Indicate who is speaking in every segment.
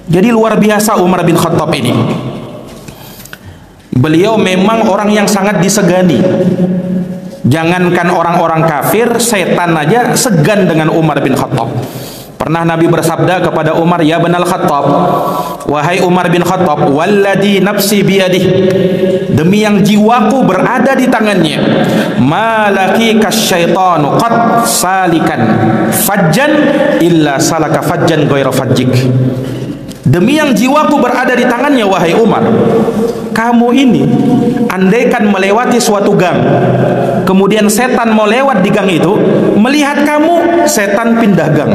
Speaker 1: Jadi luar biasa Umar bin Khattab ini. Beliau memang orang yang sangat disegani. Jangankan orang-orang kafir, setan aja segan dengan Umar bin Khattab. Pernah Nabi bersabda kepada Umar, "Ya Ibnal Khattab, wahai Umar bin Khattab, walladzi nafsi biyadih, demi yang jiwaku berada di tangannya, malaki kasyaitanu qad salikan fajjan illa salaka fajjan ghairu fajjik." Demi yang jiwaku berada di tangannya, wahai Umar, kamu ini andaikan melewati suatu gang, kemudian setan mau lewat di gang itu, melihat kamu, setan pindah gang.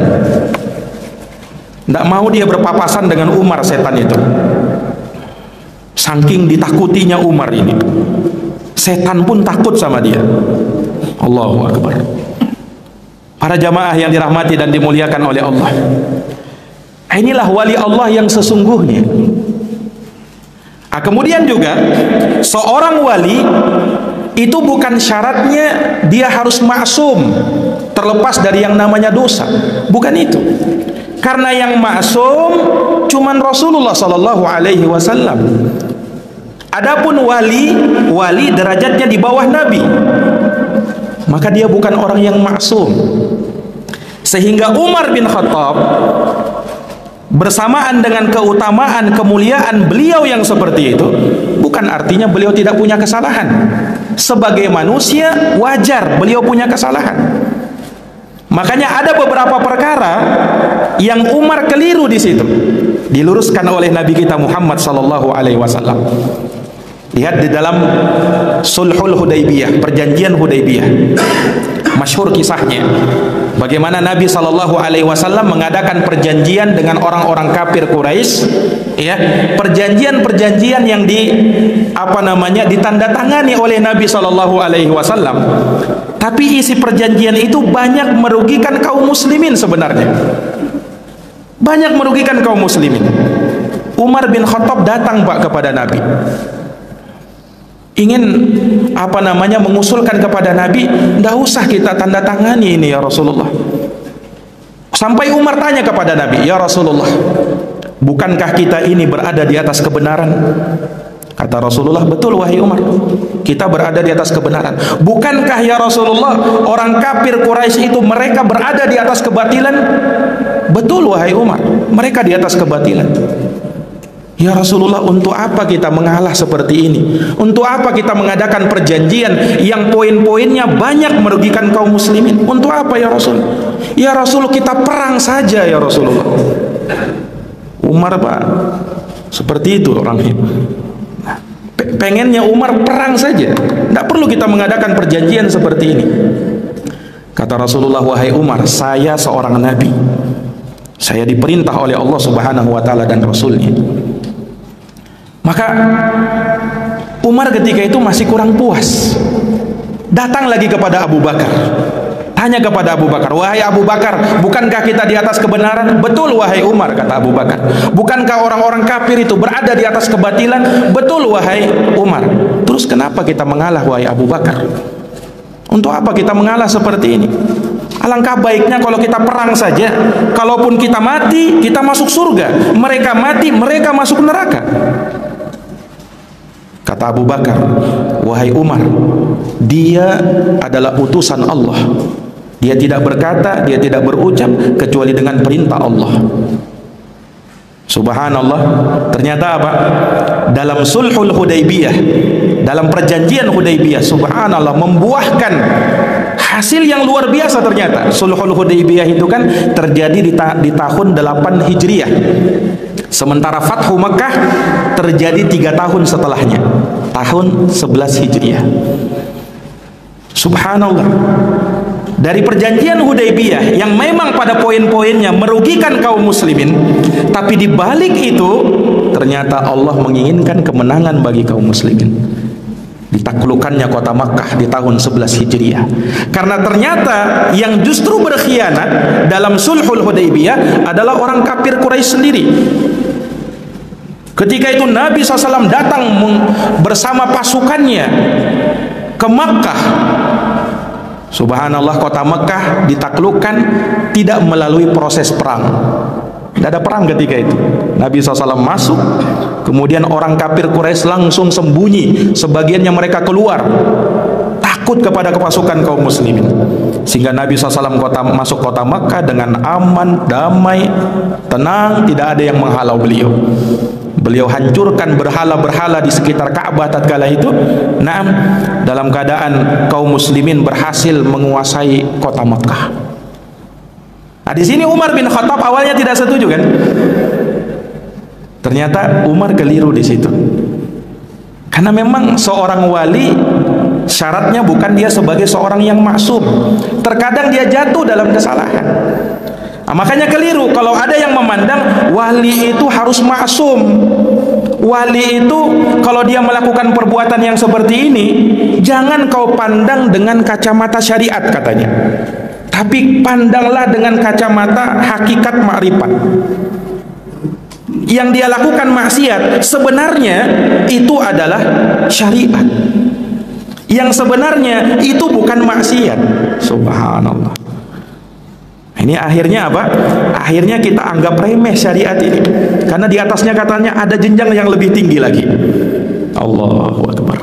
Speaker 1: Tidak mau dia berpapasan dengan Umar, setan itu. Saking ditakutinya Umar ini, setan pun takut sama dia. Allahu Akbar. Para jamaah yang dirahmati dan dimuliakan oleh Allah, inilah wali Allah yang sesungguhnya. Kemudian juga seorang wali itu bukan syaratnya dia harus maksum, terlepas dari yang namanya dosa. Bukan itu. Karena yang maksum cuman Rasulullah sallallahu alaihi wasallam. Adapun wali derajatnya di bawah Nabi. Maka dia bukan orang yang maksum. Sehingga Umar bin Khattab bersamaan dengan keutamaan kemuliaan beliau yang seperti itu, bukan artinya beliau tidak punya kesalahan. Sebagai manusia wajar beliau punya kesalahan. Makanya ada beberapa perkara yang Umar keliru di situ, diluruskan oleh Nabi kita Muhammad sallallahu alaihi wasallam. Lihat di dalam Sulhul Hudaybiyah, perjanjian Hudaybiyah. Masyhur kisahnya. Bagaimana Nabi sallallahu alaihi wasallam mengadakan perjanjian dengan orang-orang kafir Quraisy, ya. Perjanjian-perjanjian yang ditandatangani oleh Nabi sallallahu alaihi wasallam. Tapi isi perjanjian itu banyak merugikan kaum muslimin sebenarnya. Banyak merugikan kaum muslimin. Umar bin Khattab datang Pak kepada Nabi. Ingin mengusulkan kepada Nabi, tidak usah kita tanda tangani ini ya Rasulullah. Sampai Umar tanya kepada Nabi, "Ya Rasulullah, bukankah kita ini berada di atas kebenaran?" Kata Rasulullah, "Betul wahai Umar, kita berada di atas kebenaran." "Bukankah ya Rasulullah orang kafir Quraisy itu mereka berada di atas kebatilan?" "Betul wahai Umar, mereka di atas kebatilan." "Ya Rasulullah, untuk apa kita mengalah seperti ini? Untuk apa kita mengadakan perjanjian yang poin-poinnya banyak merugikan kaum muslimin? Untuk apa ya Rasul?" "Ya Rasul, kita perang saja ya Rasulullah." Umar Pak, seperti itu orangnya. Pengennya Umar perang saja, tidak perlu kita mengadakan perjanjian seperti ini. Kata Rasulullah, "Wahai Umar, saya seorang nabi, saya diperintah oleh Allah subhanahu wa ta'ala dan Rasulnya." Maka Umar ketika itu masih kurang puas, datang lagi kepada Abu Bakar, tanya kepada Abu Bakar, "Wahai Abu Bakar, bukankah kita di atas kebenaran?" "Betul wahai Umar," kata Abu Bakar. "Bukankah orang-orang kafir itu berada di atas kebatilan?" "Betul wahai Umar." "Terus kenapa kita mengalah wahai Abu Bakar? Untuk apa kita mengalah seperti ini? Alangkah baiknya kalau kita perang saja. Kalaupun kita mati, kita masuk surga. Mereka mati, mereka masuk neraka." Kata Abu Bakar, "Wahai Umar, dia adalah utusan Allah. Dia tidak berkata, dia tidak berucap kecuali dengan perintah Allah." Subhanallah. Ternyata apa? Dalam Sulhul Hudaybiyah, dalam perjanjian Hudaybiyah, subhanallah, membuahkan hasil yang luar biasa. Ternyata Sulhul Hudaybiyah itu kan terjadi di tahun 8 Hijriah. Sementara Fathu Makkah terjadi 3 tahun setelahnya, tahun 11 Hijriah. Subhanallah. Dari perjanjian Hudaybiyah yang memang pada poin-poinnya merugikan kaum muslimin, tapi di balik itu ternyata Allah menginginkan kemenangan bagi kaum muslimin. Ditaklukkannya kota Makkah di tahun 11 Hijriah. Karena ternyata yang justru berkhianat dalam Sulhul Hudaybiyah adalah orang kafir Quraisy sendiri. Ketika itu Nabi SAW datang bersama pasukannya ke Makkah. Subhanallah, kota Makkah ditaklukkan tidak melalui proses perang, Tidak ada perang ketika itu. Nabi SAW masuk, kemudian orang kafir Quraisy langsung sembunyi, sebagiannya mereka keluar takut kepada kepasukan kaum muslimin, sehingga Nabi SAW masuk kota Makkah dengan aman, damai, tenang, tidak ada yang menghalau beliau. Beliau hancurkan berhala-berhala di sekitar Ka'bah tatkala itu. Naam, dalam keadaan kaum muslimin berhasil menguasai kota Makkah. Nah, di sini Umar bin Khattab awalnya tidak setuju kan? Ternyata Umar keliru di situ. Karena memang seorang wali syaratnya bukan dia sebagai seorang yang maksum. Terkadang dia jatuh dalam kesalahan. Nah, makanya keliru kalau ada yang memandang wali itu harus maksum. Wali itu kalau dia melakukan perbuatan yang seperti ini, jangan kau pandang dengan kacamata syariat katanya, tapi pandanglah dengan kacamata hakikat makrifat. Yang dia lakukan maksiat sebenarnya itu adalah syariat. Yang sebenarnya itu bukan maksiat. Subhanallah. Ini akhirnya apa? Akhirnya kita anggap remeh syariat ini, karena di atasnya katanya ada jenjang yang lebih tinggi lagi. Allahu Akbar.